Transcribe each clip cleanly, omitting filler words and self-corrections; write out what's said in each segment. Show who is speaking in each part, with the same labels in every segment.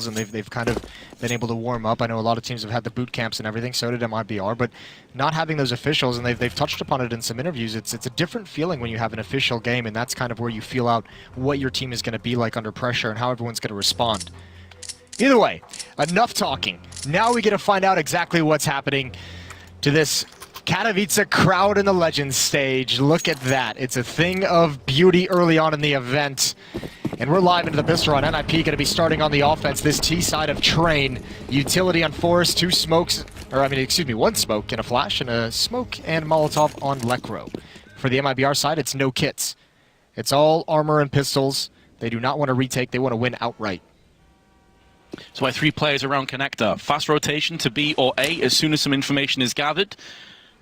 Speaker 1: and they've kind of been able to warm up. I know a lot of teams have had the boot camps and everything, so did MIBR, but not having those officials, and they've touched upon it in some interviews, it's a different feeling when you have an official game, and that's kind of where you feel out what your team is going to be like under pressure and how everyone's going to respond. Either way, enough talking. Now we get to find out exactly what's happening to this Katowice crowd in the Legends stage. Look at that. It's a thing of beauty early on in the event. And we're live into the pistol run. NiP going to be starting on the offense. This T side of Train. Utility on Forest, one smoke and a flash, and a smoke and Molotov on Lekro. For the MIBR side, it's no kits. It's all armor and pistols. They do not want to retake. They want to win outright.
Speaker 2: So 3 players around connector. Fast rotation to B or A as soon as some information is gathered.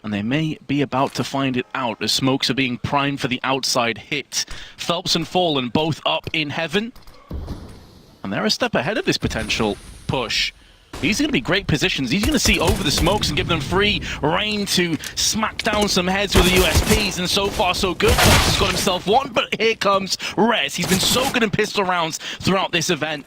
Speaker 2: And they may be about to find it out as smokes are being primed for the outside hit. Phelps and Fallen both up in heaven. And they're a step ahead of this potential push. These are going to be great positions. He's going to see over the smokes and give them free reign to smack down some heads with the USPs. And so far, so good. Phelps has got himself one, but here comes Rez. He's been so good in pistol rounds throughout this event.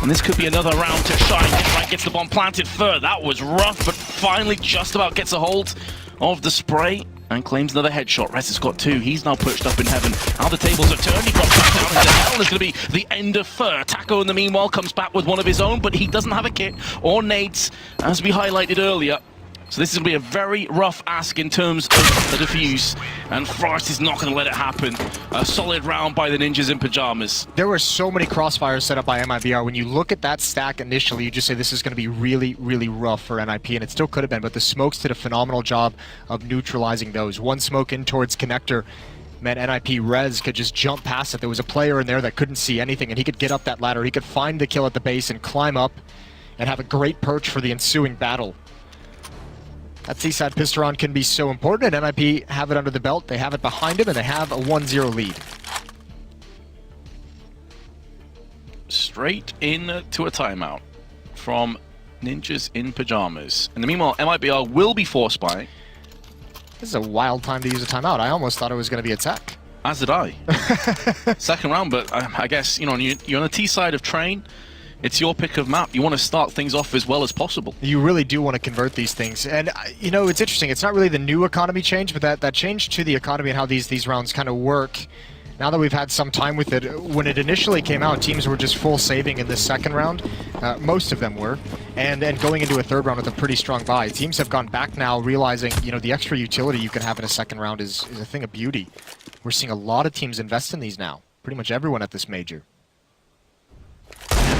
Speaker 2: And this could be another round to shine. Right, gets the bomb planted further. That was rough, but finally just about gets a hold of the spray and claims another headshot. Rez has got 2. He's now pushed up in heaven. Now the tables are turned. He drops back down into hell. It's going to be the end of Fur. Taco in the meanwhile comes back with one of his own, but he doesn't have a kit or nades, as we highlighted earlier. So this is going to be a very rough ask in terms of the defuse, and Forest is not going to let it happen. A solid round by the Ninjas in Pajamas.
Speaker 1: There were so many crossfires set up by MIBR. When you look at that stack initially, you just say this is going to be really, really rough for NiP, and it still could have been, but the smokes did a phenomenal job of neutralizing those. One smoke in towards connector meant NiP Rez could just jump past it. There was a player in there that couldn't see anything, and he could get up that ladder. He could find the kill at the base and climb up and have a great perch for the ensuing battle. That seaside pistol round can be so important, and NiP have it under the belt. They have it behind him, and they have a 1-0 lead.
Speaker 2: Straight into a timeout from Ninjas in Pajamas. In the meanwhile, MIBR will be force buying.
Speaker 1: This is a wild time to use a timeout. I almost thought it was going to be a tech.
Speaker 2: As did I. Second round, but I guess, you're on the T side of Train. It's your pick of map. You want to start things off as well as possible.
Speaker 1: You really do want to convert these things. And, it's interesting. It's not really the new economy change, but that change to the economy and how these rounds kind of work. Now that we've had some time with it, when it initially came out, teams were just full saving in this second round. Most of them were. And going into a third round with a pretty strong buy. Teams have gone back now, realizing, the extra utility you can have in a second round is a thing of beauty. We're seeing a lot of teams invest in these now. Pretty much everyone at this major.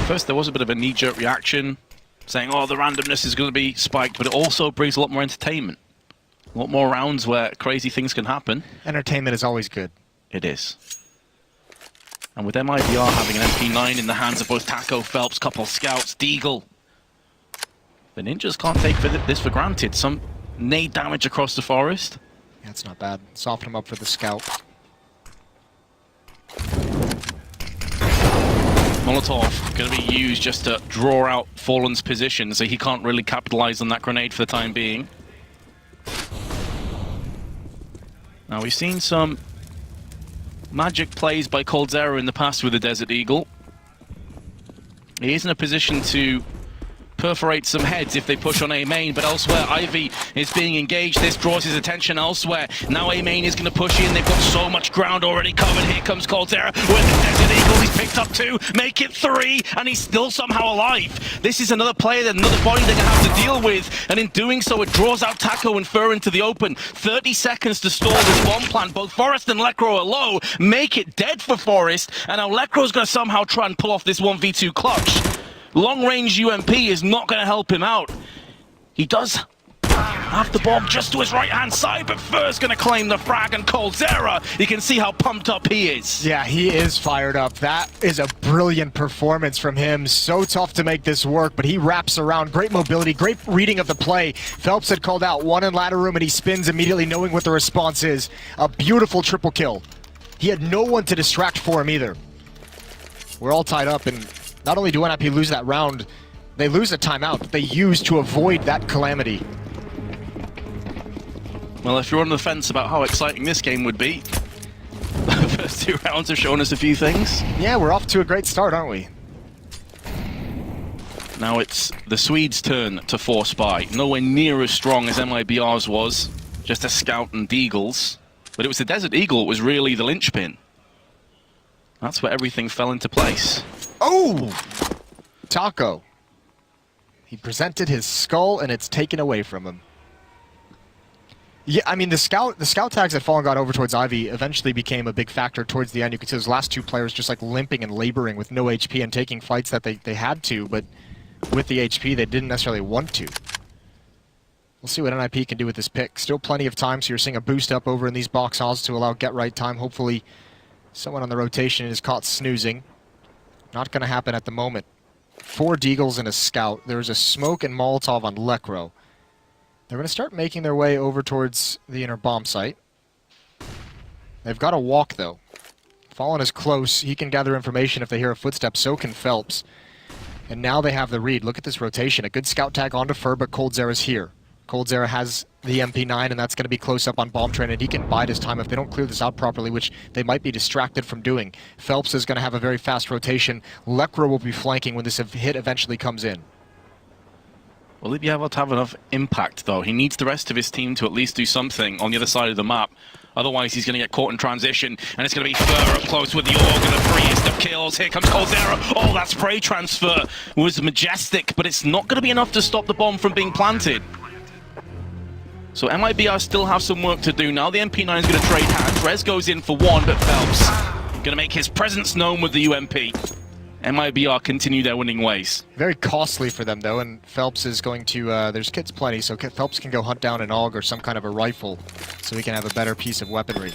Speaker 2: First, there was a bit of a knee-jerk reaction, saying, oh, the randomness is going to be spiked, but it also brings a lot more entertainment. A lot more rounds where crazy things can happen.
Speaker 1: Entertainment is always good.
Speaker 2: It is. And with MIBR having an MP9 in the hands of both Taco, Phelps, couple scouts, Deagle, the Ninjas can't take this for granted. Some nade damage across the forest.
Speaker 1: Yeah, it's not bad. Soften him up for the scout.
Speaker 2: Molotov going to be used just to draw out Fallen's position, so he can't really capitalize on that grenade for the time being. Now, we've seen some magic plays by Coldzera in the past with the Desert Eagle. He is in a position to perforate some heads if they push on A main, but elsewhere Ivy is being engaged. This draws his attention elsewhere. Now A main is going to push in. They've got so much ground already covered. Here comes Coldzera with the Desert Eagle. He's picked up 2, make it 3, and he's still somehow alive. This is another player, that another body they're going to have to deal with, and in doing so it draws out Taco and Fur into the open. 30 seconds to stall this bomb plant. Both Forest and Lekro are low. Make it dead for Forest, and now Lekro's going to somehow try and pull off this 1v2 clutch. Long-range UMP is not going to help him out. He does have the bomb just to his right-hand side, but Fur's going to claim the frag, and Coldzera, you can see how pumped up he is.
Speaker 1: Yeah, he is fired up. That is a brilliant performance from him. So tough to make this work, but he wraps around. Great mobility, great reading of the play. Phelps had called out 1 in ladder room, and he spins immediately knowing what the response is. A beautiful triple kill. He had no one to distract for him either. We're all tied up, and not only do NiP lose that round, they lose a timeout that they use to avoid that calamity.
Speaker 2: Well, if you're on the fence about how exciting this game would be, the first 2 rounds have shown us a few things.
Speaker 1: Yeah, we're off to a great start, aren't we?
Speaker 2: Now it's the Swedes' turn to force buy. Nowhere near as strong as MIBR's was. Just a scout and deagles. But it was the Desert Eagle that was really the linchpin. That's where everything fell into place.
Speaker 1: Oh! Taco. He presented his skull and it's taken away from him. Yeah, I mean, the scout tags that Fallen got over towards Ivy eventually became a big factor towards the end. You could see those last two players just like limping and laboring with no HP and taking fights that they had to, but with the HP they didn't necessarily want to. We'll see what NiP can do with this pick. Still plenty of time, so you're seeing a boost up over in these box halls to allow get right time. Hopefully someone on the rotation is caught snoozing. Not going to happen at the moment. 4 deagles and a scout. There's a smoke and Molotov on Lekro. They're going to start making their way over towards the inner bomb site. They've got to walk, though. Fallen is close. He can gather information if they hear a footstep. So can Phelps. And now they have the read. Look at this rotation. A good scout tag onto Fur, but coldzera's here. coldzera has the MP9, and that's going to be close up on Bomb Train, and he can bide his time if they don't clear this out properly, which they might be distracted from doing. Phelps is going to have a very fast rotation. Lekro will be flanking when this hit eventually comes in.
Speaker 2: Will he be able to have enough impact, though? He needs the rest of his team to at least do something on the other side of the map. Otherwise, he's going to get caught in transition, and it's going to be Fur up close with the Org and the freest of kills. Here comes coldzera. Oh, that spray transfer was majestic, but it's not going to be enough to stop the bomb from being planted. So MIBR still have some work to do now. The MP9 is going to trade hands. Rez goes in for one, but Phelps going to make his presence known with the UMP. MIBR continue their winning ways.
Speaker 1: Very costly for them, though, and Phelps is going to... there's kits plenty, so Phelps can go hunt down an AUG or some kind of a rifle so he can have a better piece of weaponry.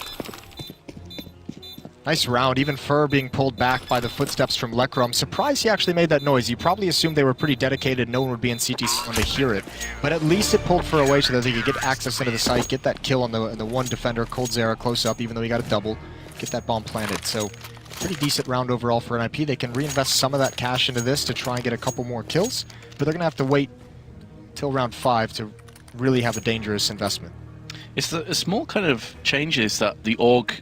Speaker 1: Nice round, even Fur being pulled back by the footsteps from Lekro. I'm surprised he actually made that noise. You probably assumed they were pretty dedicated, no one would be in CT when they hear it. But at least it pulled Fur away so that they could get access into the site, get that kill on the one defender, coldzera, close up, even though he got a double, get that bomb planted. So, pretty decent round overall for NiP. They can reinvest some of that cash into this to try and get a couple more kills, but they're going to have to wait till round 5 to really have a dangerous investment.
Speaker 2: It's the small kind of changes that the AUG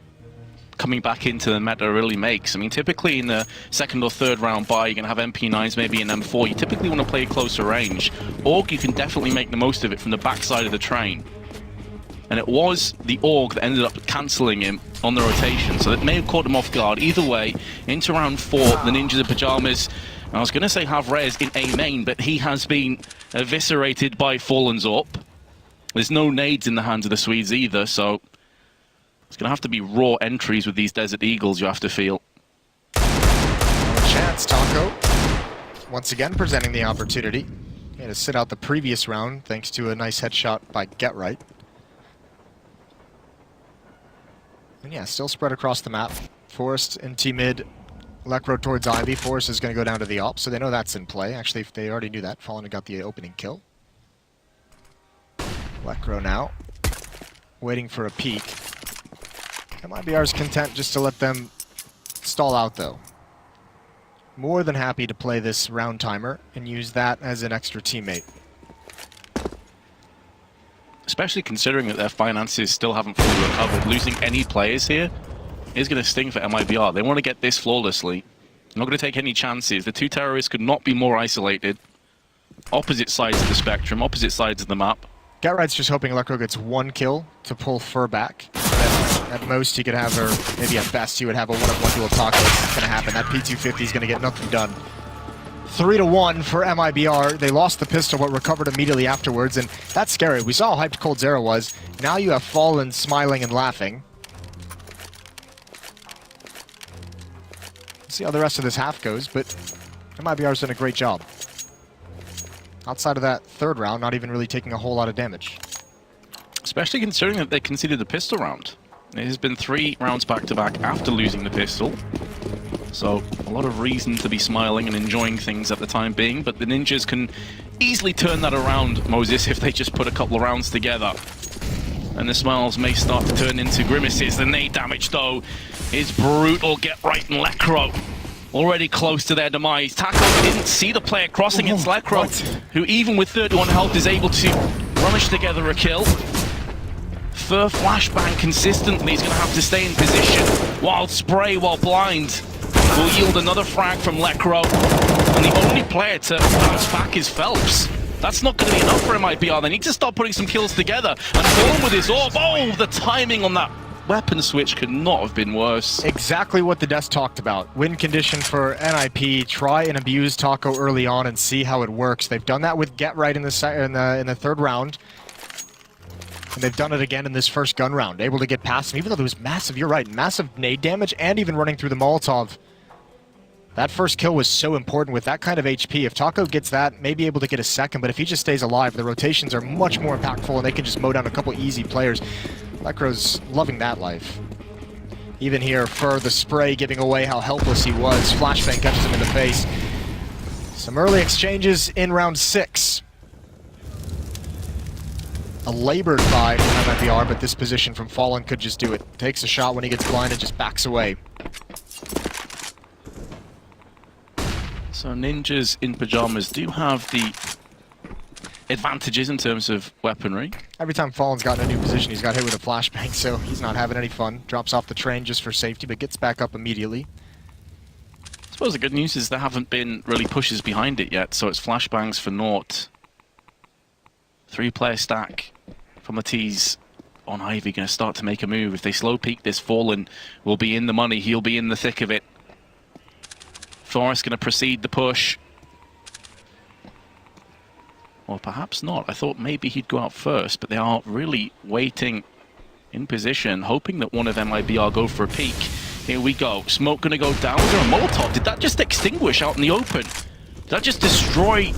Speaker 2: coming back into the meta really makes. I mean, typically in the second or third round buy, you're going to have MP9s, maybe an M4. You typically want to play closer range. AUG, you can definitely make the most of it from the backside of the train. And it was the AUG that ended up cancelling him on the rotation, so that may have caught him off guard. Either way, into round 4, the Ninjas in Pajamas, I was going to say have Rez in A main, but he has been eviscerated by Fallen's AWP. There's no nades in the hands of the Swedes either, so it's going to have to be raw entries with these Desert Eagles, you have to feel.
Speaker 1: No chance, Taco. Once again presenting the opportunity. He had to sit out the previous round thanks to a nice headshot by Get Right. And yeah, still spread across the map. Forest in T-mid, Lekro towards Ivy. Forest is going to go down to the op, so they know that's in play. Actually, if they already knew that, Fallen got the opening kill. Lekro now, waiting for a peek. MIBR is content just to let them stall out, though. More than happy to play this round timer and use that as an extra teammate.
Speaker 2: Especially considering that their finances still haven't fully recovered. Losing any players here is going to sting for MIBR. They want to get this flawlessly. They're not going to take any chances. The two terrorists could not be more isolated. Opposite sides of the spectrum, opposite sides of the map.
Speaker 1: Get Right's just hoping Lekro gets one kill to pull Fur back. At most he could have, or maybe at best he would have a one-on-one duel Taco. It's going to happen. That P250 is going to get nothing done. 3-1 for MIBR. They lost the pistol but recovered immediately afterwards, and that's scary. We saw how hyped coldzera was. Now you have Fallen smiling and laughing. See how the rest of this half goes, but MIBR's done a great job. Outside of that third round, not even really taking a whole lot of damage.
Speaker 2: Especially considering that they conceded the pistol round. It has been 3 rounds back-to-back after losing the pistol. So, a lot of reason to be smiling and enjoying things at the time being, but the Ninjas can easily turn that around, Moses, if they just put a couple of rounds together. And the smiles may start to turn into grimaces. The nade damage, though, is brutal. Get Right and Lekro already close to their demise. Taco didn't see the player crossing. It's Lekro, who even with 31 health is able to rummage together a kill. Fur flashbang consistently. He's going to have to stay in position. Wild spray while blind will yield another frag from Lekro. And and the only player to bounce back is Phelps. That's not going to be enough for MIBR. They need to start putting some kills together. And Fallen with his orb. Oh, the timing on that weapon switch could not have been worse.
Speaker 1: Exactly what the desk talked about. Win condition for NiP. Try and abuse Taco early on and see how it works. They've done that with Get Right in the third round. And they've done it again in this first gun round. Able to get past him, even though there was massive, you're right, massive nade damage and even running through the Molotov. That first kill was so important with that kind of HP. If Taco gets that, maybe able to get a second, but if he just stays alive, the rotations are much more impactful and they can just mow down a couple easy players. Lecro's loving that life. Even here, for the spray, giving away how helpless he was. Flashbang catches him in the face. Some early exchanges in round 6. A labored buy from MIBR, but this position from Fallen could just do it. Takes a shot when he gets blind and just backs away.
Speaker 2: So ninjas in pajamas do have the advantages in terms of weaponry.
Speaker 1: Every time Fallen's gotten a new position, he's got hit with a flashbang, so he's not having any fun. Drops off the train just for safety, but gets back up immediately.
Speaker 2: I suppose the good news is there haven't been really pushes behind it yet, so it's flashbangs for naught. 3-player stack from the T's on Ivy going to start to make a move. If they slow peek this, Fallen will be in the money. He'll be in the thick of it. Forrest going to proceed the push. Or perhaps not. I thought maybe he'd go out first, but they are really waiting in position, hoping that one of MIBR go for a peek. Here we go. Smoke going to go down. Was there a Molotov? Did that just extinguish out in the open? Did that just destroy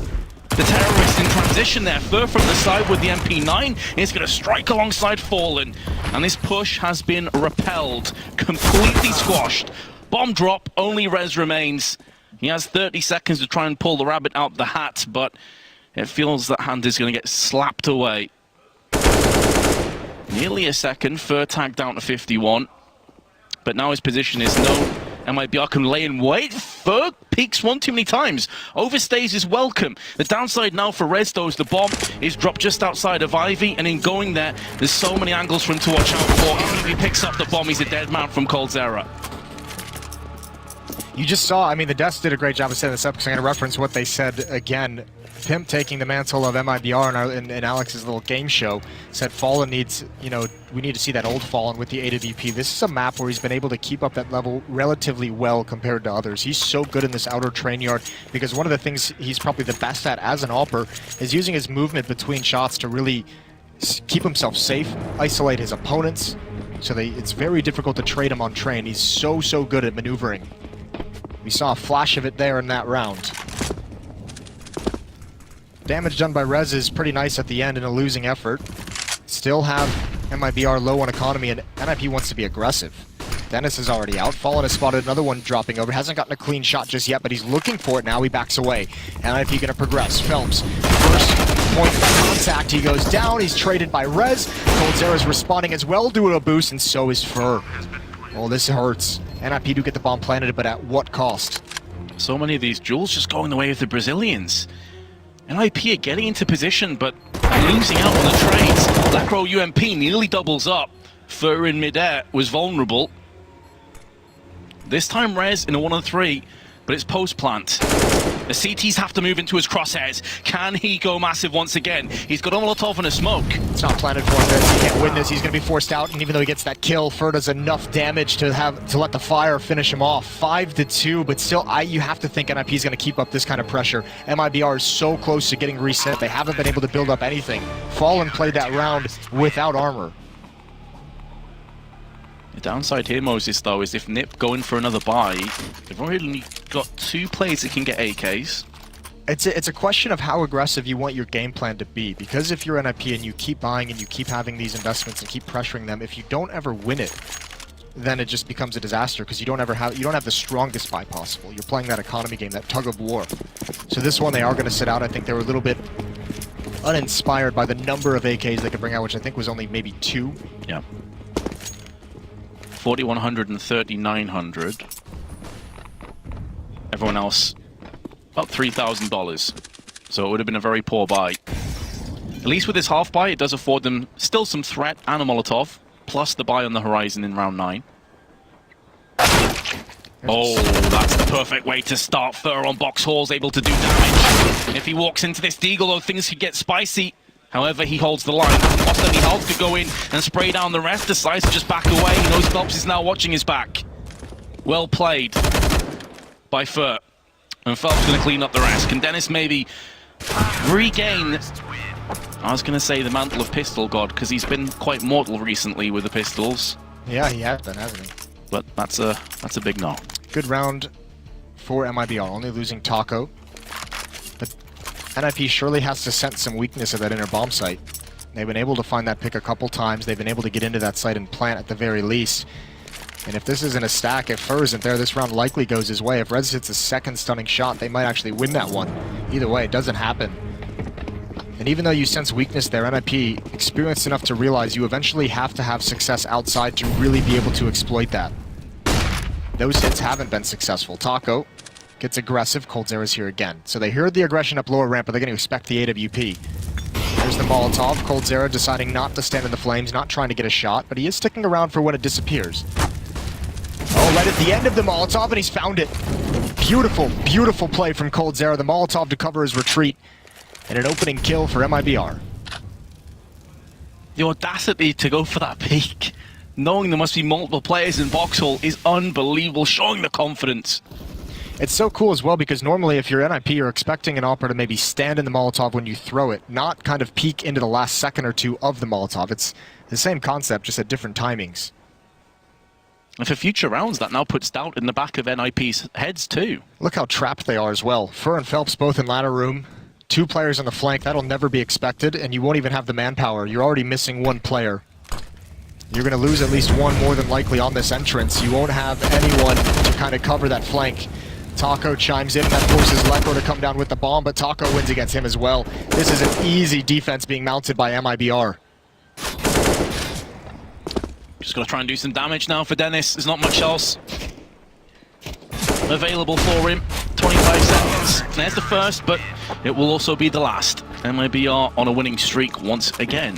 Speaker 2: the terrorist in transition there? Fur from the side with the MP9 is going to strike alongside Fallen. And this push has been repelled. Completely squashed. Bomb drop, only Rez remains. He has 30 seconds to try and pull the rabbit out the hat, but it feels that hand is going to get slapped away. Nearly a second, Fur tag down to 51. But now his position is no. MIBR can lay in wait. Fur peeks one too many times. Overstays his welcome. The downside now for Rez, though, is the bomb is dropped just outside of Ivy, and in going there, there's so many angles for him to watch out for. Even if he picks up the bomb, he's a dead man from Coldzera.
Speaker 1: You just saw, I mean, the devs did a great job of setting this up because I'm going to reference what they said again. Pimp taking the mantle of MIBR in Alex's little game show said Fallen needs, you know, we need to see that old Fallen with the AWP. This is a map where he's been able to keep up that level relatively well compared to others. He's so good in this outer train yard because one of the things he's probably the best at as an AWPer is using his movement between shots to really keep himself safe, isolate his opponents, so it's very difficult to trade him on train. He's so good at maneuvering. We saw a flash of it there in that round. Damage done by Rez is pretty nice at the end in a losing effort. Still have MIBR low on economy, and NiP wants to be aggressive. Dennis is already out. Fallen has spotted another one dropping over. Hasn't gotten a clean shot just yet, but he's looking for it now. He backs away. NiP going to progress. Phelps, first point by contact. He goes down. He's traded by Rez. Coldzera's responding as well, doing a boost, and so is Fur. Oh, this hurts. NiP do get the bomb planted, but at what cost?
Speaker 2: So many of these duels just going the way of the Brazilians. NiP are getting into position, but losing out on the trades. Lacro UMP nearly doubles up. Fur in midair was vulnerable. This time Rez in a 1-on-3, but it's post-plant. The CTs have to move into his crosshairs. Can he go massive once again? He's got a Molotov and a smoke. It's
Speaker 1: not planted for him. He can't win this. He's going to be forced out, and even though he gets that kill, Fur does enough damage to let the fire finish him off. 5-2, but still, you have to think NiP is going to keep up this kind of pressure. MIBR is so close to getting reset. They haven't been able to build up anything. Fallen played that round without armor.
Speaker 2: The downside here, Moses, though, is if NiP go in for another buy, they've already got 2 players that can get AKs.
Speaker 1: It's a question of how aggressive you want your game plan to be, because if you're NiP and you keep buying and you keep having these investments and keep pressuring them, if you don't ever win it, then it just becomes a disaster because you don't have the strongest buy possible. You're playing that economy game, that tug of war. So this one they are going to sit out. I think they were a little bit uninspired by the number of AKs they could bring out, which I think was only maybe 2.
Speaker 2: Yeah. 4,100 and 3,900. Everyone else, about $3,000. So it would have been a very poor buy. At least with this half buy, it does afford them still some threat and a Molotov, plus the buy on the horizon in round 9. Oh, that's the perfect way to start. Fur on Box Hall's able to do damage. If he walks into this deagle, though, things could get spicy. However, he holds the line. Hasn't lost any health to go in and spray down the rest. Decides to just back away. He knows Phelps is now watching his back. Well played by Fur. And Phelps going to clean up the rest. Can Dennis maybe regain, I was going to say, the mantle of Pistol God, because he's been quite mortal recently with the pistols.
Speaker 1: Yeah, he has been, hasn't he?
Speaker 2: But that's a big no.
Speaker 1: Good round for MIBR, only losing Taco. But NiP surely has to sense some weakness at that inner bomb site. They've been able to find that pick a couple times. They've been able to get into that site and plant at the very least. And if this isn't a stack, if Fur isn't there, this round likely goes his way. If Reds hits a second stunning shot, they might actually win that one. Either way, it doesn't happen. And even though you sense weakness there, NiP experienced enough to realize you eventually have to have success outside to really be able to exploit that. Those hits haven't been successful. Taco gets aggressive. coldzera's here again. So they heard the aggression up lower ramp, but they're going to expect the AWP. There's the Molotov. coldzera deciding not to stand in the flames, not trying to get a shot, but he is sticking around for when it disappears. Oh, right at the end of the Molotov, and he's found it. Beautiful, beautiful play from coldzera. The Molotov to cover his retreat. And an opening kill for MIBR.
Speaker 2: The audacity to go for that peak, knowing there must be multiple players in Vauxhall, is unbelievable, showing the confidence.
Speaker 1: It's so cool as well because normally if you're NiP, you're expecting an Opera to maybe stand in the Molotov when you throw it, not kind of peek into the last second or two of the Molotov. It's the same concept, just at different timings.
Speaker 2: And for future rounds, that now puts doubt in the back of NiP's heads too.
Speaker 1: Look how trapped they are as well. Fur and Phelps both in ladder room. 2 players on the flank, that'll never be expected, and you won't even have the manpower. You're already missing 1 player. You're going to lose at least 1 more than likely on this entrance. You won't have anyone to kind of cover that flank. Taco chimes in, and that forces Lecro to come down with the bomb, but Taco wins against him as well. This is an easy defense being mounted by MIBR.
Speaker 2: Just got to try and do some damage now for Dennis. There's not much else available for him. 25 seconds. There's the first, but it will also be the last. MIBR on a winning streak once again.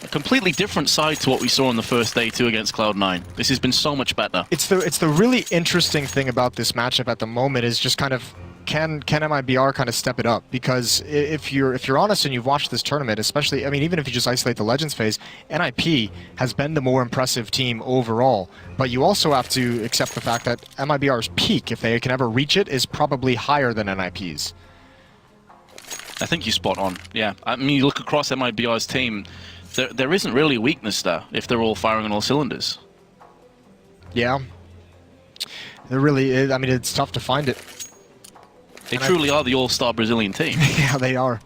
Speaker 2: A completely different side to what we saw on the first day too against Cloud9. This has been so much better.
Speaker 1: It's the really interesting thing about this matchup at the moment is just kind of can MIBR kind of step it up? Because if you're honest and you've watched this tournament, especially, I mean, even if you just isolate the Legends phase, NiP has been the more impressive team overall. But you also have to accept the fact that MIBR's peak, if they can ever reach it, is probably higher than NiP's.
Speaker 2: I think you're spot on. Yeah, I mean, you look across MIBR's team, there isn't really a weakness there if they're all firing on all cylinders.
Speaker 1: Yeah, there really is. I mean, it's tough to find it.
Speaker 2: They truly are the all-star Brazilian team.
Speaker 1: Yeah, they are.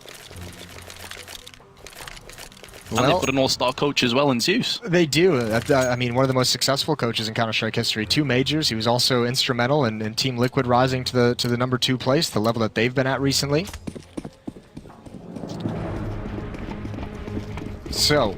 Speaker 2: And they've got an all-star coach as well in Zeus.
Speaker 1: They do. I mean, one of the most successful coaches in Counter-Strike history. 2 majors. He was also instrumental in Team Liquid rising to the #2 place, the level that they've been at recently. So,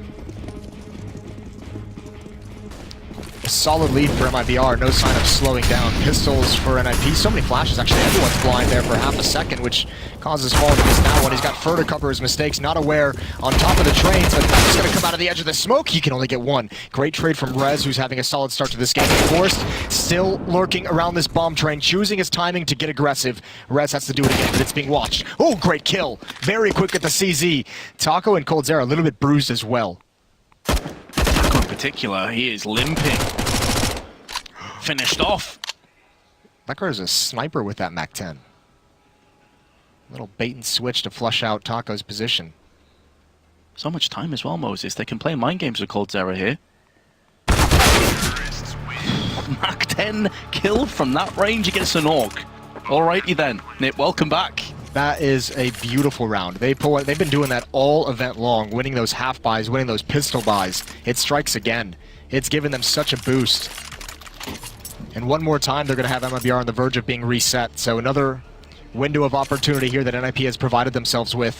Speaker 1: a solid lead for MIBR, no sign of slowing down. Pistols for NiP, so many flashes, actually everyone's blind there for half a second, which causes Fall to miss that one. He's got Fur to cover his mistakes, not aware on top of the trains, but he's going to come out of the edge of the smoke. He can only get 1. Great trade from Rez, who's having a solid start to this game. Forrest still lurking around this bomb train, choosing his timing to get aggressive. Rez has to do it again, but it's being watched. Oh, great kill. Very quick at the CZ. Taco and coldzera a little bit bruised as well.
Speaker 2: In particular, he is limping. Finished off.
Speaker 1: Becker is a sniper with that MAC-10. Little bait and switch to flush out Taco's position.
Speaker 2: So much time as well, Moses. They can play mind games with coldzera here. MAC-10 kill from that range against an Orc. Alrighty then, NiP, welcome back.
Speaker 1: That is a beautiful round. They've been doing that all event long, winning those half buys, winning those pistol buys. It strikes again. It's given them such a boost. And one more time, they're going to have MIBR on the verge of being reset. So another window of opportunity here that NiP has provided themselves with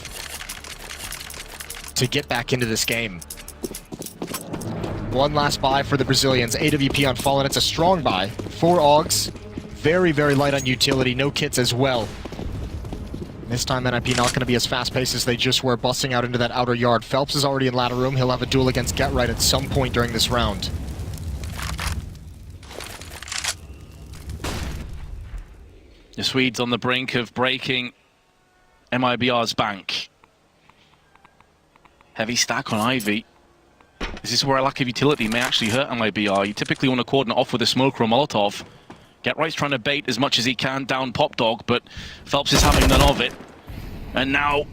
Speaker 1: to get back into this game. One last buy for the Brazilians. AWP on Fallen. It's a strong buy. 4 AUGs. Very, very light on utility. No kits as well. This time NiP not going to be as fast-paced as they just were, busting out into that outer yard. Phelps is already in ladder room. He'll have a duel against Get Right at some point during this round.
Speaker 2: The Swedes on the brink of breaking MIBR's bank. Heavy stack on Ivy. This is where a lack of utility may actually hurt MIBR. You typically want to cordon it off with a smoke or a Molotov. GetRight's trying to bait as much as he can down Pop Dog, but Phelps is having none of it. And now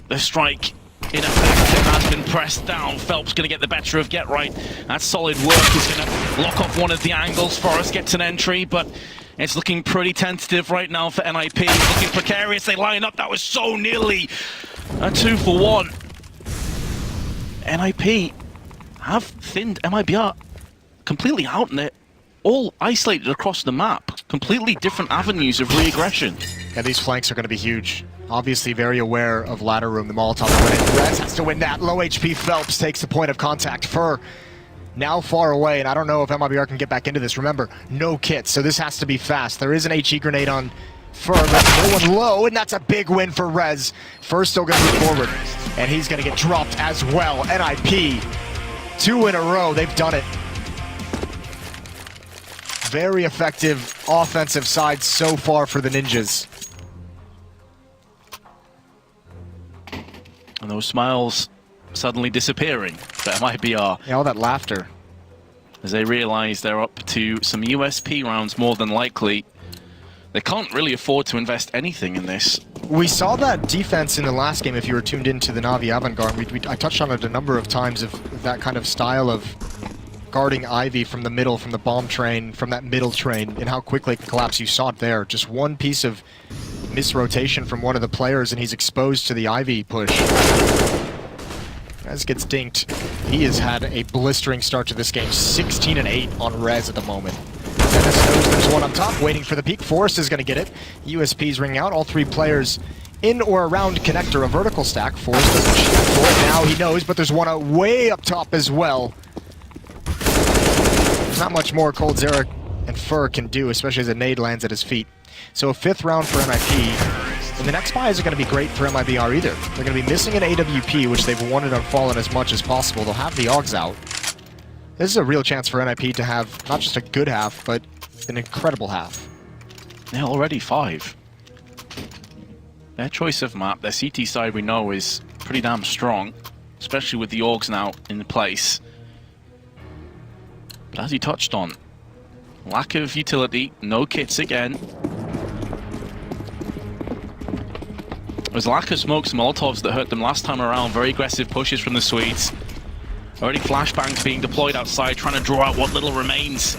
Speaker 2: the strike in effect has been pressed down. Phelps going to get the better of GetRight. That's solid work. He's going to lock off one of the angles. Forrest gets an entry, but it's looking pretty tentative right now for NiP. Looking precarious. They line up. That was so nearly a 2-for-1. NiP have thinned MIBR completely out, and they're all isolated across the map. Completely different avenues of re-aggression.
Speaker 1: Yeah, these flanks are going to be huge. Obviously very aware of ladder room. The Molotov win it. Rez has to win that. Low HP Phelps takes the point of contact. Fur now far away, and I don't know if MIBR can get back into this. Remember, no kits, so this has to be fast. There is an HE grenade on Fur, but no one low, and that's a big win for Rez. Fur's still going to move forward, and he's going to get dropped as well. NiP, 2 in a row. They've done it. Very effective offensive side so far for the Ninjas.
Speaker 2: And those smiles suddenly disappearing for MIBR.
Speaker 1: Yeah, all that laughter.
Speaker 2: As they realize they're up to some USP rounds more than likely. They can't really afford to invest anything in this.
Speaker 1: We saw that defense in the last game, if you were tuned into the Na'Vi Avant-Garde. I touched on it a number of times, of that kind of style of guarding Ivy from the middle, from the bomb train, from that middle train, and how quickly it can collapse. You saw it there. Just one piece of misrotation from one of the players, and he's exposed to the Ivy push. Rez gets dinked. He has had a blistering start to this game. 16-8 on Rez at the moment. Dennis knows there's one up top, waiting for the peak. Forrest is going to get it. USP's ringing out. All 3 players in or around connector, a vertical stack. Forrest doesn't shoot for it now, he knows, but there's one way up top as well. There's not much more coldzera and Fur can do, especially as a nade lands at his feet. So a 5th round for NiP. And the next buy isn't going to be great for MIBR either. They're going to be missing an AWP, which they've wanted on Fallen as much as possible. They'll have the AUGs out. This is a real chance for NiP to have not just a good half, but an incredible half.
Speaker 2: They're already 5. Their choice of map, their CT side we know is pretty damn strong, especially with the AUGs now in place. But as he touched on, lack of utility, no kits again. It was lack of smokes and Molotovs that hurt them last time around. Very aggressive pushes from the Swedes. Already flashbangs being deployed outside, trying to draw out what little remains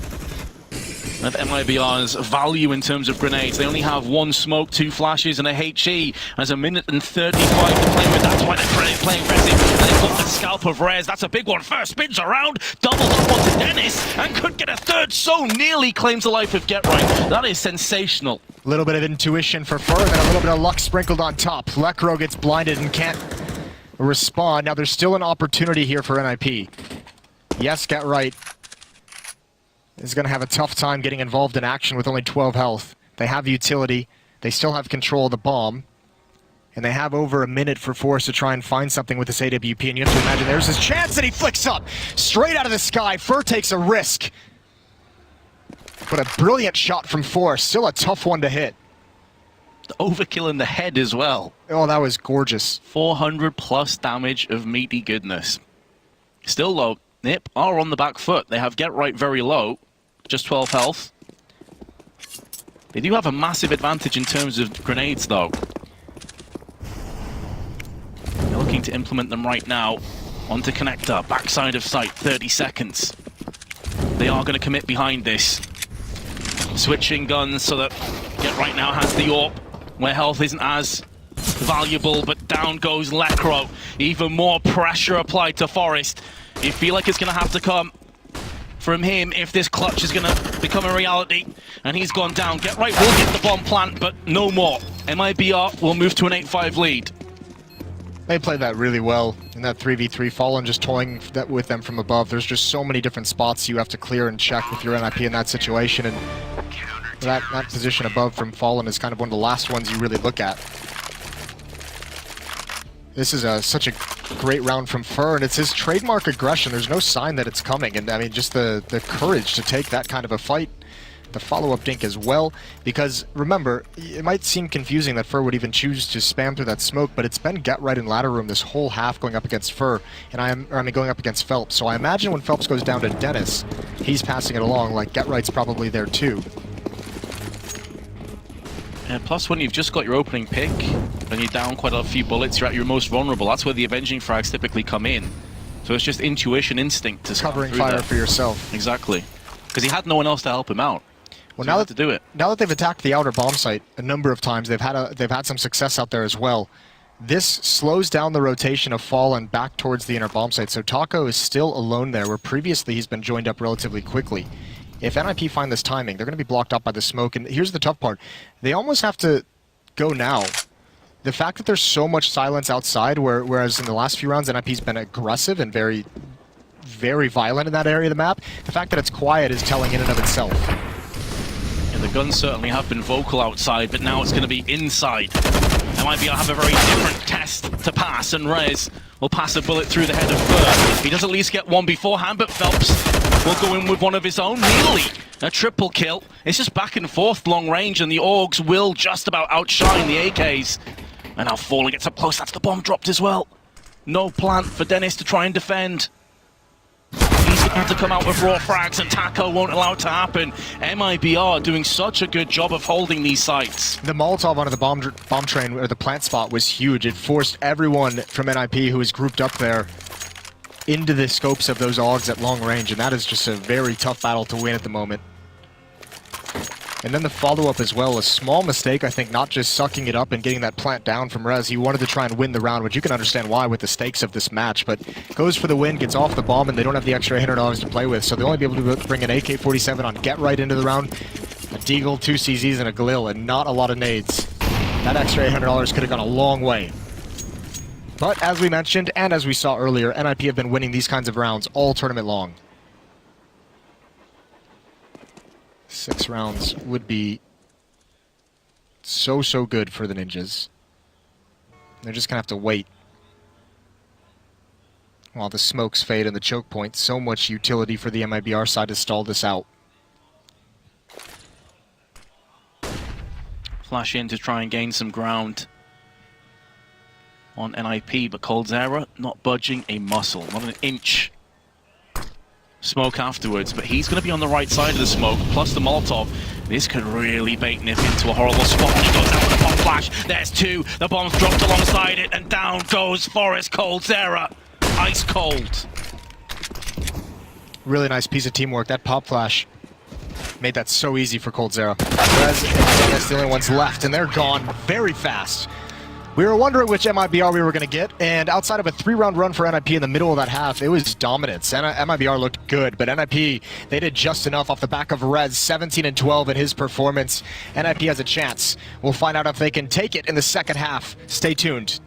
Speaker 2: of MIBR's value in terms of grenades. They only have 1 smoke, 2 flashes, and a HE. There's 1:35 to play with. That's why they're playing aggressive. And they've got the scalp of Rez. That's a big one. First spins around, doubles up onto Dennis, and could get a 3rd. So nearly claims the life of GetRight. That is sensational.
Speaker 1: A little bit of intuition for Fur, and then a little bit of luck sprinkled on top. Lekro gets blinded and can't respond. Now there's still an opportunity here for NiP. Yes, GetRight is going to have a tough time getting involved in action with only 12 health. They have utility. They still have control of the bomb. And they have over a minute for Forrest to try and find something with this AWP. And you have to imagine there's his chance, and he flicks up straight out of the sky. Fur takes a risk. But a brilliant shot from Forrest. Still a tough one to hit.
Speaker 2: The overkill in the head as well.
Speaker 1: Oh, that was gorgeous.
Speaker 2: 400 plus damage of meaty goodness. Still low. NiP are on the back foot. They have GetRight very low. Just 12 health. They do have a massive advantage in terms of grenades, though. They're looking to implement them right now. Onto connector, backside of sight, 30 seconds. They are going to commit behind this. Switching guns so that GetRight now has the AWP, where health isn't as valuable, but down goes Lekro. Even more pressure applied to Forrest. You feel like it's going to have to come from him if this clutch is going to become a reality. And he's gone down. GetRight will get the bomb plant, but no more. MIBR will move to an 8-5 lead.
Speaker 1: They played that really well in that 3v3. Fallen just toying that with them from above. There's just so many different spots you have to clear and check with your NiP in that situation. And that position above from Fallen is kind of one of the last ones you really look at. This is such a great round from Fur, and it's his trademark aggression. There's no sign that it's coming, and I mean, just the courage to take that kind of a fight the follow-up dink as well, because remember, it might seem confusing that Fur would even choose to spam through that smoke, but it's been Get Right in ladder room this whole half going up against Fur, and going up against Phelps. So I imagine when Phelps goes down to Dennis, he's passing it along like Get Right's probably there too.
Speaker 2: And plus, when you've just got your opening pick and you're down quite a few bullets, you're at your most vulnerable. That's where the avenging frags typically come in. So it's just intuition, instinct to
Speaker 1: covering fire
Speaker 2: there.
Speaker 1: for yourself.
Speaker 2: Exactly, because he had no one else to help him out.
Speaker 1: Well,
Speaker 2: so
Speaker 1: now that they've attacked the outer bomb site a number of times, they've had some success out there as well. This slows down the rotation of Fallen back towards the inner bomb site. So Taco is still alone there, where previously he's been joined up relatively quickly. If NiP find this timing, they're going to be blocked up by the smoke. And here's the tough part. They almost have to go now. The fact that there's so much silence outside, whereas in the last few rounds, NiP's been aggressive and very, very violent in that area of the map, the fact that it's quiet is telling in and of itself.
Speaker 2: Yeah, the guns certainly have been vocal outside, but now it's going to be inside. MIBR have a very different test to pass, and Rez will pass a bullet through the head of Fur. He does at least get one beforehand, but Phelps will go in with one of his own. Nearly a triple kill. It's just back and forth long range, and the Augs will just about outshine the AKs. And now Fallen gets up close. That's the bomb dropped as well. No plant for Dennis to try and defend. He's going to come out with raw frags, and Taco won't allow it to happen. MIBR doing such a good job of holding these sites.
Speaker 1: The Molotov onto the bomb train, or the plant spot, was huge. It forced everyone from NiP who was grouped up there into the scopes of those Augs at long range, and that is just a very tough battle to win at the moment. And then the follow-up as well, a small mistake, I think, not just sucking it up and getting that plant down from Rez. He wanted to try and win the round, which you can understand why with the stakes of this match, but goes for the win, gets off the bomb, and they don't have the extra $800 to play with, so they'll only be able to bring an AK-47 on Get Right into the round, a Deagle, 2 CZs, and a Galil, and not a lot of nades. That extra $800 could have gone a long way. But as we mentioned, and as we saw earlier, NiP have been winning these kinds of rounds all tournament long. 6 rounds would be so good for the Ninjas. They're just gonna have to wait while the smokes fade and the choke point. So much utility for the MIBR side to stall this out.
Speaker 2: Flash in to try and gain some ground on NiP, but coldzera not budging a muscle, not an inch. Smoke afterwards, but he's going to be on the right side of the smoke, plus the Molotov. This could really bait NiP into a horrible spot when he goes out with a bomb flash. There's 2, the bomb's dropped alongside it, and down goes Forrest coldzera. Ice cold.
Speaker 1: Really nice piece of teamwork. That pop flash made that so easy for coldzera. Rez and Dennis, the only ones left, and they're gone very fast. We were wondering which MIBR we were going to get, and outside of a 3-round run for NiP in the middle of that half, it was dominance. And MIBR looked good, but NiP, they did just enough off the back of Rez, 17 and 12 in his performance. NiP has a chance. We'll find out if they can take it in the second half. Stay tuned.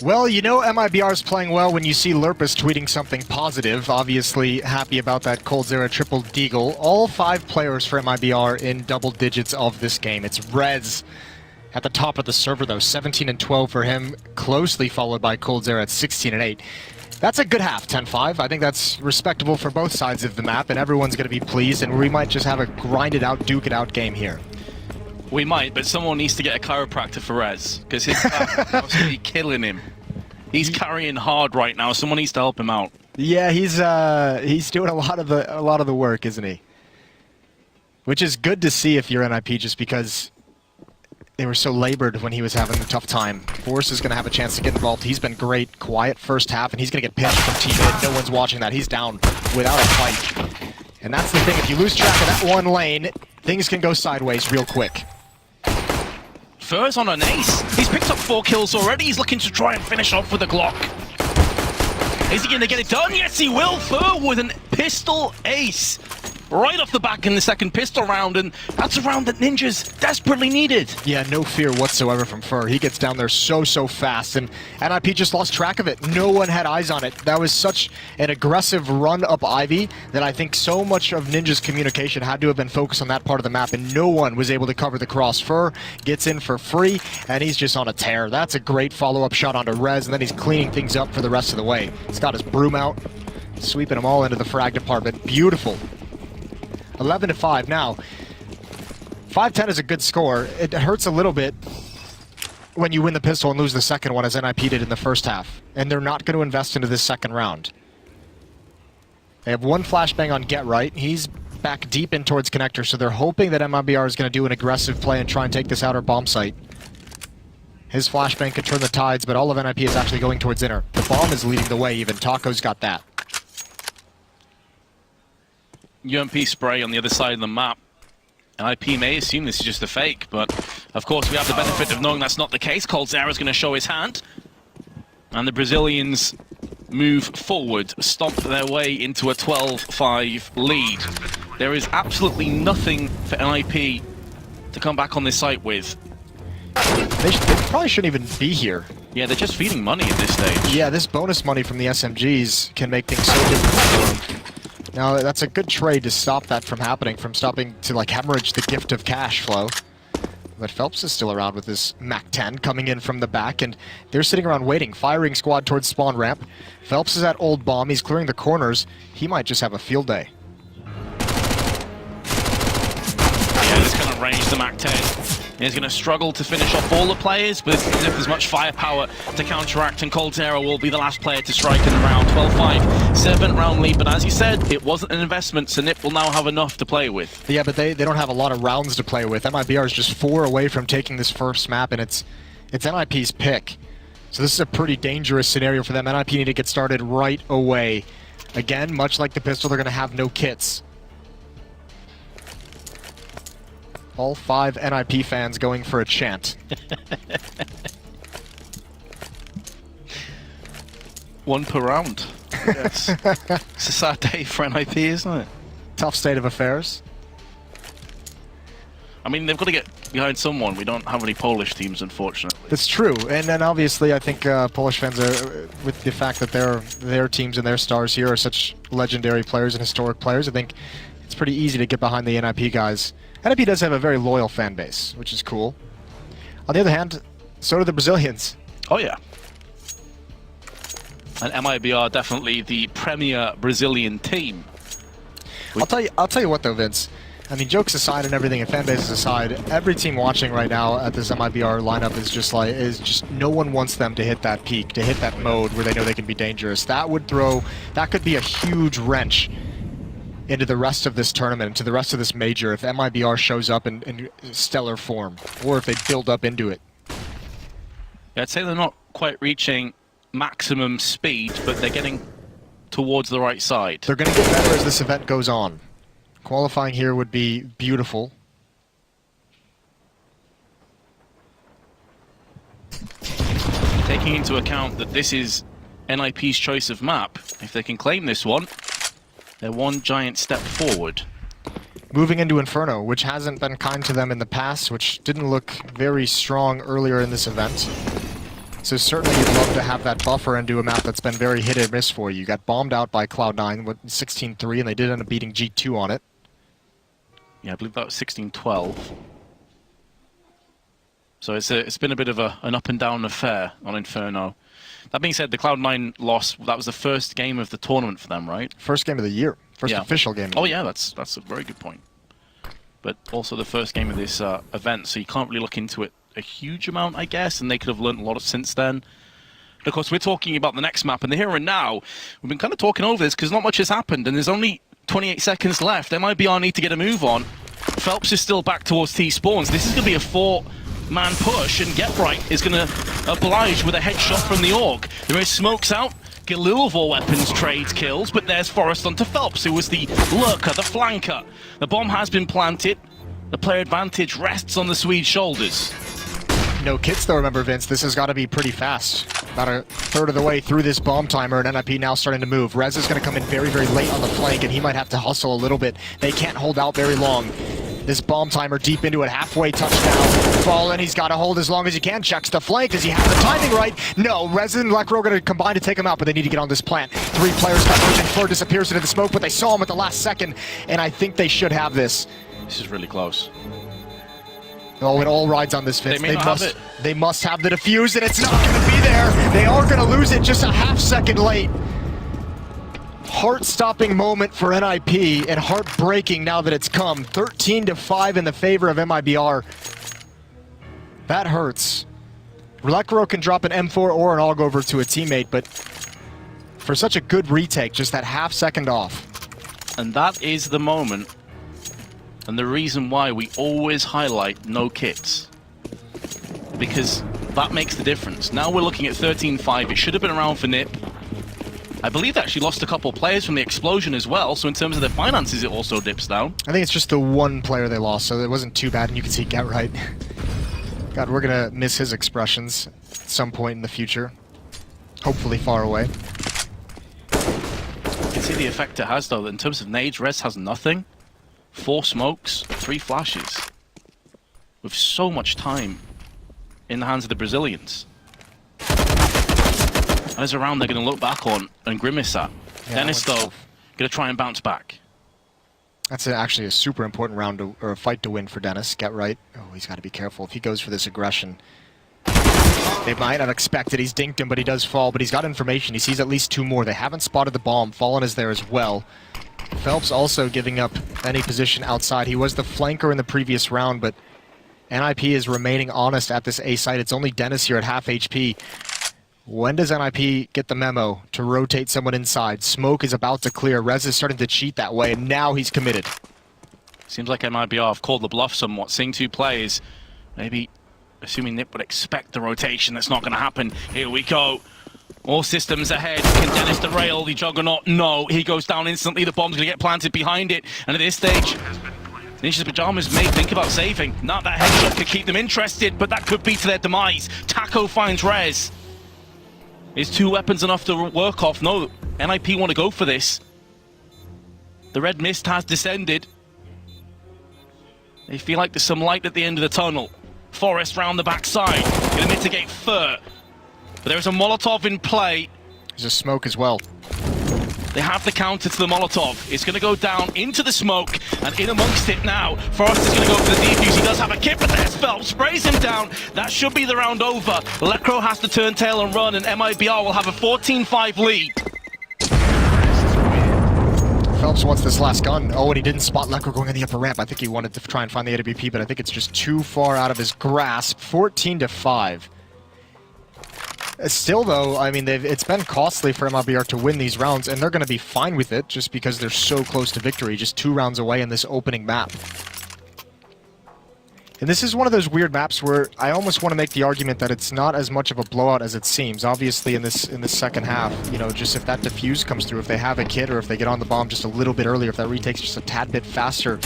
Speaker 1: Well, you know MIBR is playing well when you see Lurpus tweeting something positive. Obviously happy about that coldzera triple deagle. All 5 players for MIBR in double digits of this game. It's Rez at the top of the server, though. 17 and 12 for him, closely followed by coldzera at 16 and 8. That's a good half, 10-5. I think that's respectable for both sides of the map, and everyone's going to be pleased, and we might just have a grind-it-out, duke-it-out game here.
Speaker 2: We might, but someone needs to get a chiropractor for Rez, because his back is really killing him. He's carrying hard right now. Someone needs to help him out.
Speaker 1: Yeah, he's doing a lot of the work, isn't he? Which is good to see if you're NiP, just because they were so labored when he was having a tough time. Force is going to have a chance to get involved. He's been great, quiet first half, and he's going to get pinched from T-mid. No one's watching that. He's down without a fight. And that's the thing. If you lose track of that one lane, things can go sideways real quick.
Speaker 2: Fur's on an ace. He's picked up 4 kills already. He's looking to try and finish off with a Glock. Is he going to get it done? Yes, he will. Fur with an pistol ace. Right off the back in the second pistol round, and that's a round that Ninjas desperately needed. Yeah,
Speaker 1: no fear whatsoever from Fur. He gets down there so fast, and NiP just lost track of it. No one had eyes on it. That was such an aggressive run up Ivy that I think so much of Ninja's communication had to have been focused on that part of the map, and no one was able to cover the cross. Fur gets in for free, and he's just on a tear. That's a great follow-up shot onto Rez, and then he's cleaning things up for the rest of the way. He's got his broom out, sweeping them all into the frag department. Beautiful. 11-5 now. 5-10 is a good score. It hurts a little bit when you win the pistol and lose the second one, as NiP did in the first half. And they're not going to invest into this second round. They have one flashbang on Get Right. He's back deep in towards connector, so they're hoping that MIBR is going to do an aggressive play and try and take this outer bomb site. His flashbang could turn the tides, but all of NiP is actually going towards inner. The bomb is leading the way even. Taco's got that.
Speaker 2: UMP spray on the other side of the map. NiP may assume this is just a fake, but of course we have the benefit of knowing that's not the case. coldzera is going to show his hand. And the Brazilians move forward, stomp their way into a 12-5 lead. There is absolutely nothing for NiP to come back on this site with.
Speaker 1: They probably shouldn't even be here.
Speaker 2: Yeah, they're just feeding money at this stage.
Speaker 1: Yeah, this bonus money from the SMGs can make things so difficult for them. Now, that's a good trade to stop that from happening, from stopping to, like, hemorrhage the gift of cash flow. But Phelps is still around with his MAC-10 coming in from the back, and they're sitting around waiting. Firing squad towards spawn ramp. Phelps is at old bomb. He's clearing the corners. He might just have a field day.
Speaker 2: Yeah, this kind of range the MAC-10. He's going to struggle to finish off all the players, but if there's much firepower to counteract, and coldzera will be the last player to strike in the round. 12-5, 7-round lead, but as you said, it wasn't an investment, so NiP will now have enough to play with.
Speaker 1: Yeah, but they don't have a lot of rounds to play with. MIBR is just 4 away from taking this first map, and it's NiP's pick. So this is a pretty dangerous scenario for them. NiP need to get started right away. Again, much like the pistol, they're going to have no kits. All 5 NiP fans going for a chant.
Speaker 2: One per round. Yes. It's a sad day for NiP, isn't it?
Speaker 1: Tough state of affairs.
Speaker 2: I mean, they've got to get behind someone. We don't have any Polish teams, unfortunately.
Speaker 1: That's true. And then obviously I think Polish fans are, with the fact that their teams and their stars here are such legendary players and historic players, I think it's pretty easy to get behind the NiP guys. NiP does have a very loyal fan base, which is cool. On the other hand, so do the Brazilians.
Speaker 2: Oh yeah. And MIBR definitely the premier Brazilian team.
Speaker 1: I'll tell you what though, Vince. I mean, jokes aside and everything, and fan bases aside, every team watching right now at this MIBR lineup is just no one wants them to hit that peak, to hit that mode where they know they can be dangerous. That could be a huge wrench into the rest of this tournament, into the rest of this major, if MIBR shows up in stellar form, or if they build up into it.
Speaker 2: Yeah, I'd say they're not quite reaching maximum speed, but they're getting towards the right side.
Speaker 1: They're going to get better as this event goes on. Qualifying here would be beautiful.
Speaker 2: Taking into account that this is NiP's choice of map, if they can claim this one, they're one giant step forward.
Speaker 1: Moving into Inferno, which hasn't been kind to them in the past, which didn't look very strong earlier in this event. So certainly you'd love to have that buffer and do a map that's been very hit or miss for you. You got bombed out by Cloud9 with 16-3, and they did end up beating G2 on it.
Speaker 2: Yeah, I believe that was 16-12. So it's been a bit of an up and down affair on Inferno. That being said, the Cloud9 loss, that was the first game of the tournament for them, right?
Speaker 1: First game of the year. First official game.
Speaker 2: Oh yeah, that's a very good point. But also the first game of this event, so you can't really look into it a huge amount, I guess, and they could have learned a lot since then. And of course, we're talking about the next map, and the here and now, we've been kind of talking over this because not much has happened, and there's only 28 seconds left. MIBR need to get a move on. Phelps is still back towards T-spawns. This is going to be a 4-man push, and Get Right is going to oblige with a headshot from the Org. There is smokes out. Galil of all weapons trades kills, but there's Forrest onto Phelps, who was the lurker, the flanker. The bomb has been planted. The player advantage rests on the Swede's shoulders.
Speaker 1: No kits though, remember, Vince. This has got to be pretty fast. About a third of the way through this bomb timer, and NiP now starting to move. Rez is going to come in very, very late on the flank, and he might have to hustle a little bit. They can't hold out very long. This bomb timer deep into it, halfway touchdown. Fallen, he's got to hold as long as he can. Checks the flank. Does he have the timing right? No, Rez and Lekro are going to combine to take him out, but they need to get on this plant. 3 players converging. Fleur disappears into the smoke, but they saw him at the last second, and I think they should have this.
Speaker 2: This is really close.
Speaker 1: Oh, it all rides on this, Vince.
Speaker 2: They
Speaker 1: must have the defuse, and it's not going to be there. They are going to lose it just a half-second late. Heart-stopping moment for NiP, and heartbreaking now that it's come. 13-5 in the favor of MIBR. That hurts. Lekro can drop an M4 or an AUG over to a teammate, but for such a good retake, just that half-second off.
Speaker 2: And that is the moment. And the reason why we always highlight no kits. Because that makes the difference. Now we're looking at 13-5. It should have been around for NiP. I believe they actually lost a couple of players from the explosion as well, so in terms of their finances it also dips down.
Speaker 1: I think it's just the one player they lost, so it wasn't too bad, and you can see Get Right. God, we're gonna miss his expressions at some point in the future. Hopefully far away.
Speaker 2: You can see the effect it has though, in terms of nades, Rez has nothing. 4 smokes, 3 flashes. With so much time in the hands of the Brazilians. As a round they're going to look back on and grimace at.
Speaker 1: Yeah,
Speaker 2: Dennis, though, going to try and bounce back.
Speaker 1: That's actually a super important round or a fight to win for Dennis. Get Right. Oh, he's got to be careful if he goes for this aggression. They might not expect it. He's dinked him, but he does fall. But he's got information. He sees at least 2 more. They haven't spotted the bomb. Fallen is there as well. Phelps also giving up any position outside. He was the flanker in the previous round, but NiP is remaining honest at this A site. It's only Dennis here at half HP. When does NiP get the memo to rotate someone inside? Smoke is about to clear. Rez is starting to cheat that way, and now he's committed.
Speaker 2: Seems like MIBR have called the bluff somewhat, seeing 2 players. Maybe assuming NiP would expect the rotation. That's not going to happen. Here we go. All systems ahead. Can Dennis derail the Juggernaut? No. He goes down instantly. The bomb's going to get planted behind it. And at this stage, Ninja's Pajamas may think about saving. Not that headshot could keep them interested, but that could be to their demise. Taco finds Rez. Is 2 weapons enough to work off? No. NiP want to go for this. The red mist has descended. They feel like there's some light at the end of the tunnel. Forrest round the backside. Going to mitigate Fur. But there is a Molotov in play.
Speaker 1: There's a smoke as well.
Speaker 2: They have the counter to the Molotov. It's going to go down into the smoke, and in amongst it now, Forrest is going to go for the defuse. He does have a kit, but there's Phelps, sprays him down. That should be the round over. Lekro has to turn tail and run, and MIBR will have a 14-5 lead.
Speaker 1: Phelps wants this last gun. Oh, and he didn't spot Lekro going on the upper ramp. I think he wanted to try and find the AWP, but I think it's just too far out of his grasp. 14-5. Still, though, I mean, it's been costly for MIBR to win these rounds, and they're going to be fine with it just because they're so close to victory, just 2 rounds away in this opening map. And this is one of those weird maps where I almost want to make the argument that it's not as much of a blowout as it seems. Obviously, in this second half, you know, just if that defuse comes through, if they have a kit, or if they get on the bomb just a little bit earlier, if that retake's just a tad bit faster,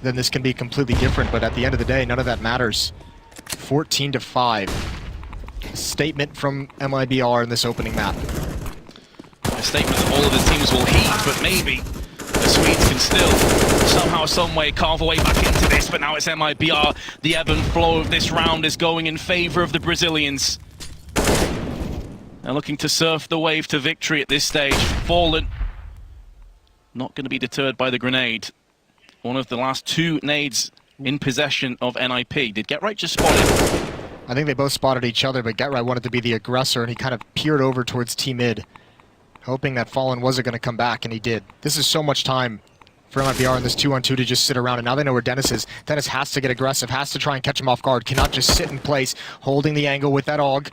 Speaker 1: then this can be completely different. But at the end of the day, none of that matters. 14-5. Statement from MIBR in this opening map.
Speaker 2: A statement that all of the teams will heed, but maybe the Swedes grenades can still somehow, some way carve a way back into this, but now it's MIBR. The ebb and flow of this round is going in favor of the Brazilians. They're looking to surf the wave to victory at this stage. Fallen, not going to be deterred by the grenade. One of the last 2 nades in possession of NiP. Did GetRight just spot him?
Speaker 1: I think they both spotted each other, but GetRight wanted to be the aggressor, and he kind of peered over towards T-mid, hoping that Fallen wasn't going to come back, and he did. This is so much time for MIBR in this 2-on-2 to just sit around, and now they know where Dennis is. Dennis has to get aggressive, has to try and catch him off guard, cannot just sit in place, holding the angle with that AUG.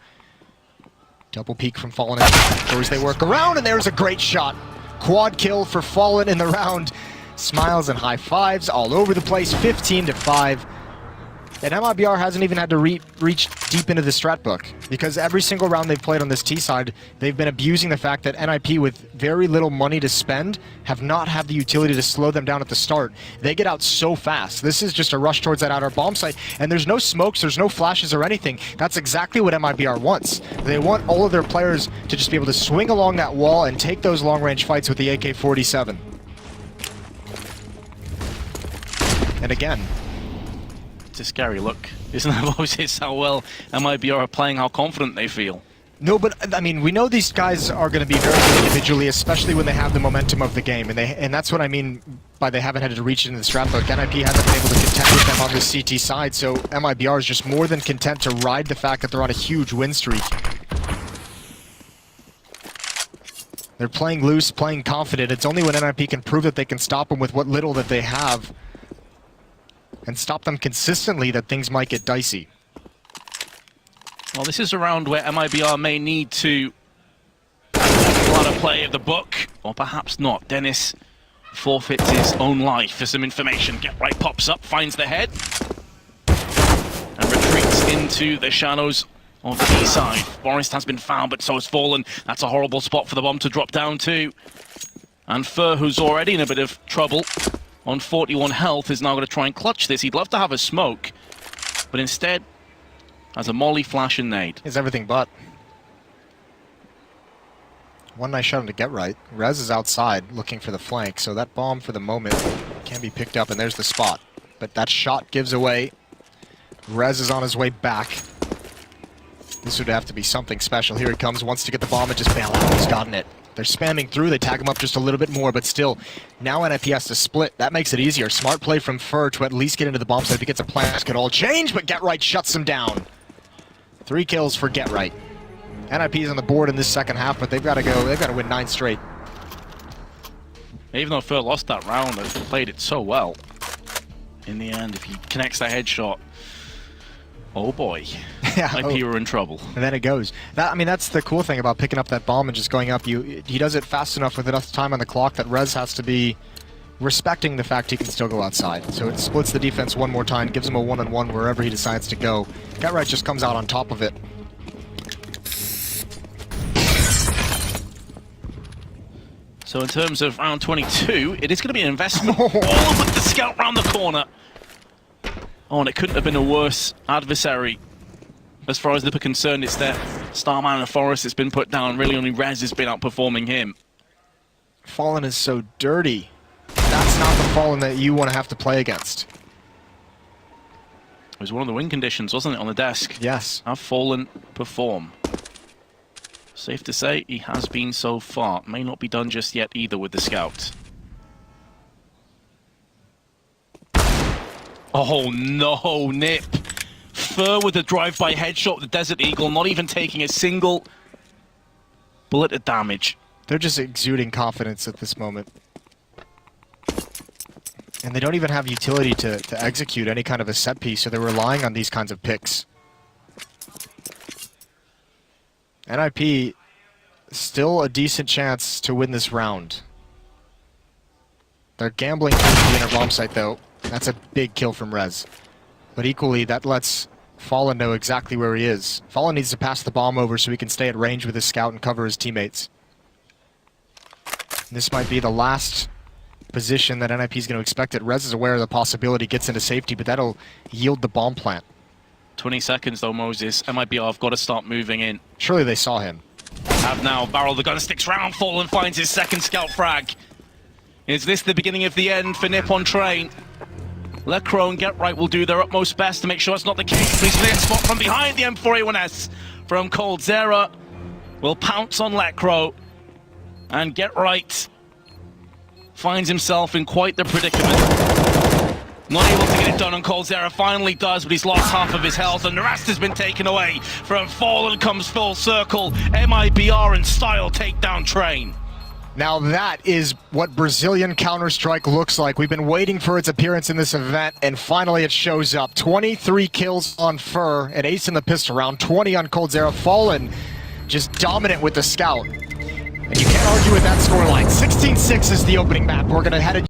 Speaker 1: Double peek from Fallen as they work around, and there's a great shot. Quad kill for Fallen in the round. Smiles and high fives all over the place, 15-5. And MIBR hasn't even had to reach deep into the strat book, because every single round they've played on this T side, they've been abusing the fact that NiP, with very little money to spend, have not had the utility to slow them down at the start. They get out so fast. This is just a rush towards that outer bomb site, and there's no smokes, there's no flashes or anything. That's exactly what MIBR wants. They want all of their players to just be able to swing along that wall and take those long-range fights with the AK-47. And again,
Speaker 2: it's a scary look, isn't it, Moses? How well MIBR are playing, how confident they feel.
Speaker 1: No, but I mean, we know these guys are going to be very good individually, especially when they have the momentum of the game, and that's what I mean by they haven't had to reach into the strat book. NiP hasn't been able to contend with them on the CT side, so MIBR is just more than content to ride the fact that they're on a huge win streak. They're playing loose, playing confident. It's only when NiP can prove that they can stop them with what little that they have and stop them consistently that things might get dicey.
Speaker 2: Well, this is a round where MIBR may need to have a lot of play of the book, or perhaps not. Dennis forfeits his own life for some information. GetRight pops up, finds the head, and retreats into the shadows of the B side. Forest has been found, but so has Fallen. That's a horrible spot for the bomb to drop down to. And Fur, who's already in a bit of trouble, on 41 health, is now going to try and clutch this. He'd love to have a smoke, but instead has a molly, flash, and nade.
Speaker 1: Is everything but. One nice shot into GetRight. Rez is outside looking for the flank, so that bomb for the moment can be picked up, and there's the spot. But that shot gives away. Rez is on his way back. This would have to be something special. Here he comes, wants to get the bomb and just bail out. He's gotten it. They're spamming through, they tag him up just a little bit more, but still, now NiP has to split. That makes it easier. Smart play from Fur to at least get into the bomb site. If he gets a plant, this could all change, but GetRight shuts him down. 3 kills for GetRight. NiP is on the board in this second half, but they've got to go. They've got to win 9 straight.
Speaker 2: Even though Fur lost that round, they've played it so well. In the end, if he connects that headshot, oh boy, NiP are in trouble.
Speaker 1: And then it goes. I mean, that's the cool thing about picking up that bomb and just going up. He does it fast enough with enough time on the clock that Rez has to be respecting the fact he can still go outside. So it splits the defense one more time, gives him a one-on-one wherever he decides to go. GetRight just comes out on top of it.
Speaker 2: So in terms of round 22, it is going to be an investment all with the scout round the corner. Oh, and it couldn't have been a worse adversary. As far as NiP are concerned, it's their Starman in the Forest that's been put down. Really only Rez has been outperforming him.
Speaker 1: Fallen is so dirty. That's not the Fallen that you want to have to play against.
Speaker 2: It was one of the win conditions, wasn't it, on the desk?
Speaker 1: Yes.
Speaker 2: Have Fallen perform. Safe to say, he has been so far. May not be done just yet either with the scout. Oh no, NiP. Fur with a drive-by headshot with the Desert Eagle, not even taking a single bullet of damage.
Speaker 1: They're just exuding confidence at this moment. And they don't even have utility to execute any kind of a set piece, so they're relying on these kinds of picks. NiP, still a decent chance to win this round. They're gambling towards the inner bomb site, though. That's a big kill from Rez. But equally, that lets Fallen know exactly where he is. Fallen needs to pass the bomb over so he can stay at range with his scout and cover his teammates. And this might be the last position that NiP is going to expect it. Rez is aware of the possibility, gets into safety, but that'll yield the bomb plant.
Speaker 2: 20 seconds though, Moses. MIBR have got to start moving in.
Speaker 1: Surely they saw him.
Speaker 2: Have now. Barrel the gun sticks round. Fallen finds his second scout frag. Is this the beginning of the end for NiP on train? Lecro and Get Right will do their utmost best to make sure it's not the case. Please clear spot from behind the M4A1S from coldzera. Will pounce on Lecro. And Get Right finds himself in quite the predicament. Not able to get it done, and coldzera finally does, but he's lost half of his health, and the rest has been taken away. From Fallen comes full circle. MIBR and style takedown train.
Speaker 1: Now that is what Brazilian Counter-Strike looks like. We've been waiting for its appearance in this event, and finally it shows up. 23 kills on Fur, an ace in the pistol round, 20 on coldzera. Fallen just dominant with the scout. And you can't argue with that scoreline. 16-6 is the opening map. We're going to head